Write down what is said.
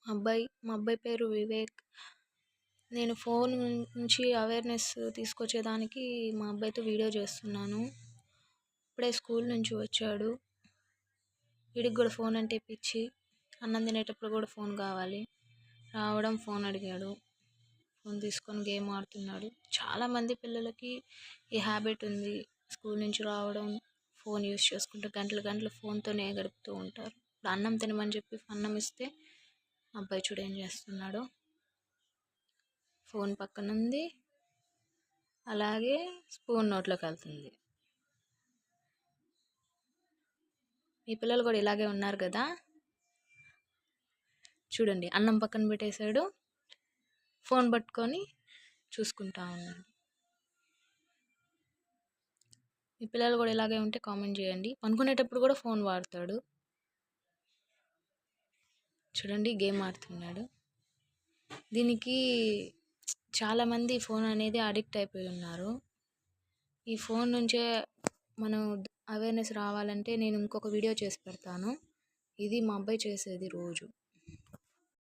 మా అబ్బాయి పేరు వివేక్. నేను ఫోన్ నుంచి అవేర్నెస్ తీసుకొచ్చేదానికి మా అబ్బాయితో వీడియో చేస్తున్నాను. ఇప్పుడే స్కూల్ నుంచి వచ్చాడు. వీడికి కూడా ఫోన్ అంటే పిచ్చి. అన్నం తినేటప్పుడు కూడా ఫోన్ కావాలి. రావడం ఫోన్ అడిగాడు. ఫోన్ తీసుకొని గేమ్ ఆడుతున్నాడు. చాలామంది పిల్లలకి ఈ హ్యాబిట్ ఉంది. స్కూల్ నుంచి రావడం ఫోన్ యూస్ చేసుకుంటూ గంటలు గంటలు ఫోన్తోనే గడుపుతూ ఉంటారు. ఇప్పుడు అన్నం తినమని చెప్పి అన్నం ఇస్తే అబ్బాయి చూడు ఏం చేస్తున్నాడు. ఫోన్ పక్కన ఉంది, అలాగే స్పూన్ నోట్లోకి వెళ్తుంది. మీ పిల్లలు కూడా ఇలాగే ఉన్నారు కదా. చూడండి, అన్నం పక్కన పెట్టేశాడు, ఫోన్ పట్టుకొని చూసుకుంటా ఉన్నాడు. మీ పిల్లలు కూడా ఇలాగే ఉంటే కామెంట్ చేయండి. పనుకునేటప్పుడు కూడా ఫోన్ వాడతాడు. చూడండి, గేమ్ ఆడుతున్నాడు. దీనికి చాలామంది ఫోన్ అనేది అడిక్ట్ అయిపోయి ఉన్నారు. ఈ ఫోన్ నుంచే మనం అవేర్నెస్ రావాలంటే నేను ఇంకొక వీడియో చేసి పెడతాను. ఇది మా అబ్బాయి చేసేది రోజు.